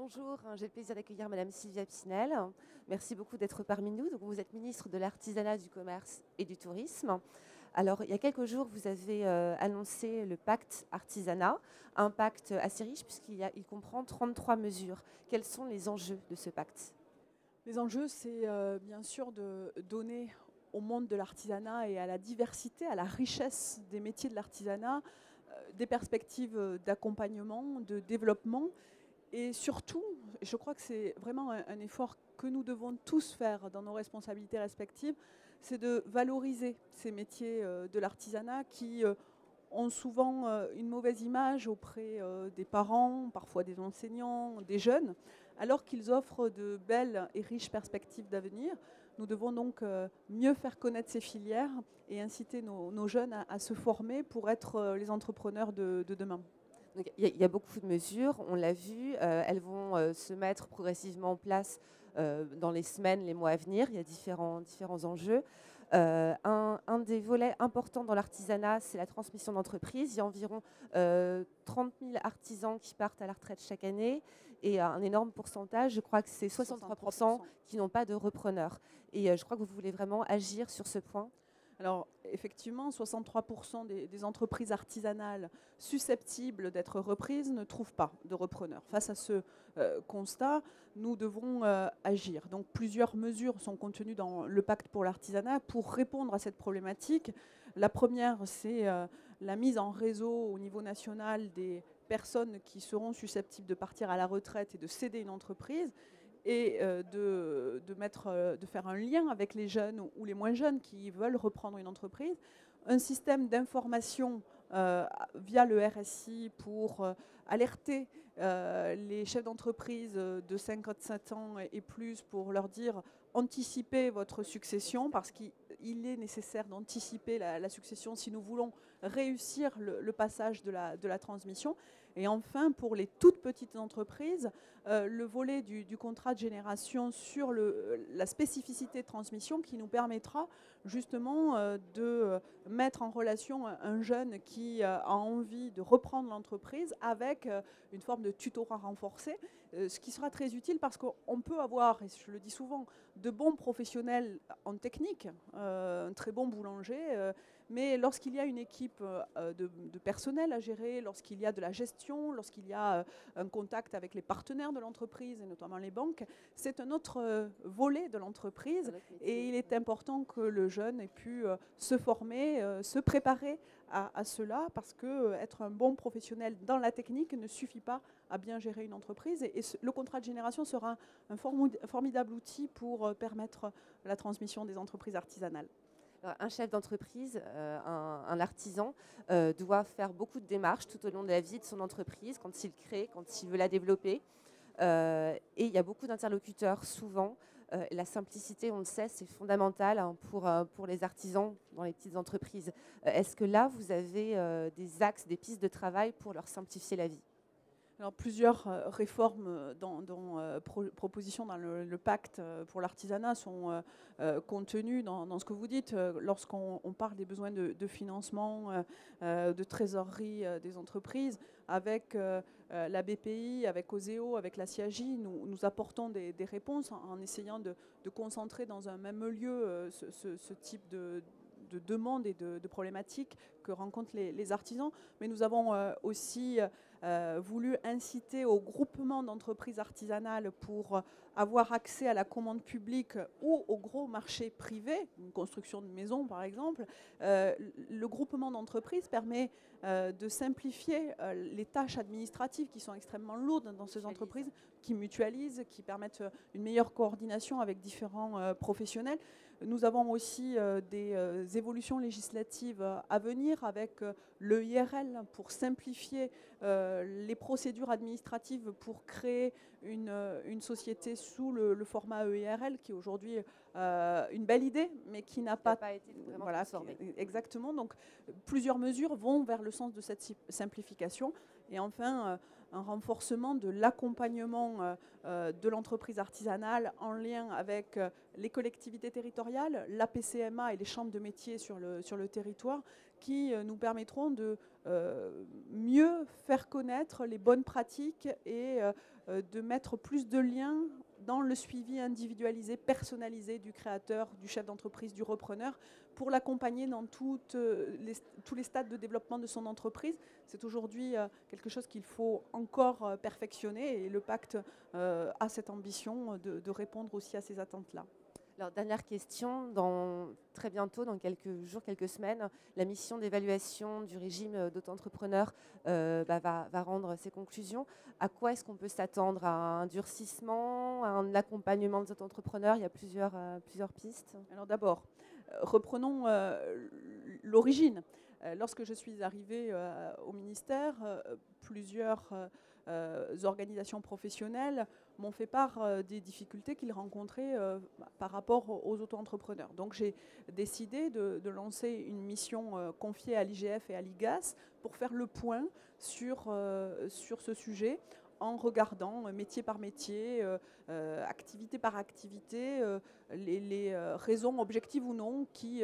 Bonjour, j'ai le plaisir d'accueillir Madame Sylvia Pinel. Merci beaucoup d'être parmi nous. Donc, vous êtes ministre de l'Artisanat, du Commerce et du Tourisme. Alors, il y a quelques jours, vous avez annoncé le pacte artisanat, un pacte assez riche puisqu'il comprend 33 mesures. Quels sont les enjeux de ce pacte? Les enjeux, c'est bien sûr de donner au monde de l'artisanat et à la diversité, à la richesse des métiers de l'artisanat, des perspectives d'accompagnement, de développement. Et surtout, je crois que c'est vraiment un effort que nous devons tous faire dans nos responsabilités respectives, c'est de valoriser ces métiers de l'artisanat qui ont souvent une mauvaise image auprès des parents, parfois des enseignants, des jeunes, alors qu'ils offrent de belles et riches perspectives d'avenir. Nous devons donc mieux faire connaître ces filières et inciter nos jeunes à se former pour être les entrepreneurs de demain. Donc, il y a beaucoup de mesures, on l'a vu, elles vont se mettre progressivement en place dans les semaines, les mois à venir. Il y a différents enjeux. Un des volets importants dans l'artisanat, c'est la transmission d'entreprise. Il y a environ 30 000 artisans qui partent à la retraite chaque année et un énorme pourcentage, je crois que c'est 63%, qui n'ont pas de repreneur. Et je crois que vous voulez vraiment agir sur ce point. Alors, effectivement, 63% des entreprises artisanales susceptibles d'être reprises ne trouvent pas de repreneurs. Face à ce constat, nous devons agir. Donc, plusieurs mesures sont contenues dans le pacte pour l'artisanat pour répondre à cette problématique. La première, c'est la mise en réseau au niveau national des personnes qui seront susceptibles de partir à la retraite et de céder une entreprise, et de faire un lien avec les jeunes ou les moins jeunes qui veulent reprendre une entreprise, un système d'information via le RSI pour alerter les chefs d'entreprise de 57 ans et plus pour leur dire anticipez votre succession, parce qu'il est nécessaire d'anticiper la succession si nous voulons réussir le passage de la transmission. Et enfin, pour les toutes petites entreprises, le volet du contrat de génération sur la spécificité de transmission qui nous permettra justement de mettre en relation un jeune qui a envie de reprendre l'entreprise avec une forme de tutorat renforcé, ce qui sera très utile parce qu'on peut avoir, et je le dis souvent, de bons professionnels en technique, un très bon boulanger, mais lorsqu'il y a une équipe de personnel à gérer, lorsqu'il y a de la gestion, lorsqu'il y a un contact avec les partenaires de l'entreprise, et notamment les banques, c'est un autre volet de l'entreprise. Et il est important que le jeune ait pu se former, se préparer à cela, parce que être un bon professionnel dans la technique ne suffit pas à bien gérer une entreprise. Et le contrat de génération sera un formidable outil pour permettre la transmission des entreprises artisanales. Alors, un chef d'entreprise, un artisan, doit faire beaucoup de démarches tout au long de la vie de son entreprise, quand il crée, quand il veut la développer. Et il y a beaucoup d'interlocuteurs souvent. La simplicité, on le sait, c'est fondamental hein, pour les artisans dans les petites entreprises. Est-ce que là, vous avez des axes, des pistes de travail pour leur simplifier la vie? Alors, plusieurs réformes propositions dans le pacte pour l'artisanat sont contenues dans ce que vous dites. Lorsqu'on parle des besoins de financement, de trésorerie des entreprises, avec la BPI, avec Oseo, avec la CIAJ, nous apportons des réponses en essayant de concentrer dans un même lieu ce type de demandes et de problématiques que rencontrent les artisans. Mais nous avons aussi voulu inciter au groupement d'entreprises artisanales pour avoir accès à la commande publique ou au gros marché privé, une construction de maison par exemple. Le groupement d'entreprises permet de simplifier les tâches administratives qui sont extrêmement lourdes dans ces entreprises, qui mutualisent, qui permettent une meilleure coordination avec différents professionnels. Nous avons aussi des évolutions législatives à venir avec le IRL pour simplifier les procédures administratives pour créer une société sous le format EIRL, qui est aujourd'hui une belle idée, mais qui n'a pas été vraiment transformée. Exactement. Donc, plusieurs mesures vont vers le sens de cette simplification. Et enfin, un renforcement de l'accompagnement de l'entreprise artisanale en lien avec les collectivités territoriales, la PCMA et les chambres de métiers sur le territoire, qui nous permettront de mieux faire connaître les bonnes pratiques et de mettre plus de liens dans le suivi individualisé, personnalisé du créateur, du chef d'entreprise, du repreneur, pour l'accompagner dans tous les stades de développement de son entreprise. C'est aujourd'hui quelque chose qu'il faut encore perfectionner, et le pacte a cette ambition de répondre aussi à ces attentes-là. Alors, dernière question, très bientôt, dans quelques jours, quelques semaines, la mission d'évaluation du régime d'auto-entrepreneur va rendre ses conclusions. À quoi est-ce qu'on peut s'attendre? À un durcissement, à un accompagnement des auto-entrepreneurs? Il y a plusieurs pistes. Alors d'abord, reprenons l'origine. Lorsque je suis arrivée au ministère, plusieurs organisations professionnelles m'ont fait part des difficultés qu'ils rencontraient par rapport aux auto-entrepreneurs. Donc j'ai décidé de lancer une mission confiée à l'IGF et à l'IGAS pour faire le point sur ce sujet, en regardant métier par métier, activité par activité, les raisons objectives ou non qui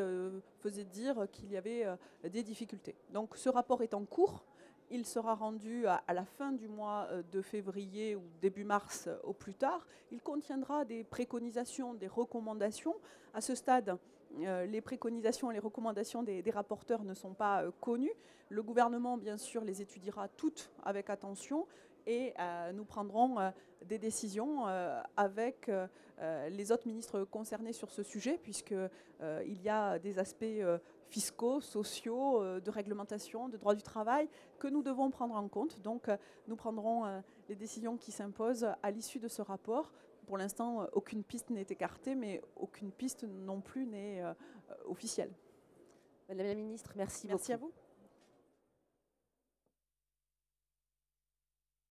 faisaient dire qu'il y avait des difficultés. Donc ce rapport est en cours. Il sera rendu à la fin du mois de février ou début mars au plus tard. Il contiendra des préconisations, des recommandations. À ce stade, les préconisations et les recommandations des rapporteurs ne sont pas connues. Le gouvernement, bien sûr, les étudiera toutes avec attention, et nous prendrons des décisions avec les autres ministres concernés sur ce sujet, puisqu'il y a des aspects fiscaux, sociaux, de réglementation, de droit du travail que nous devons prendre en compte. Donc nous prendrons les décisions qui s'imposent à l'issue de ce rapport. Pour l'instant, aucune piste n'est écartée, mais aucune piste non plus n'est officielle. Madame la ministre, merci beaucoup. Merci à vous.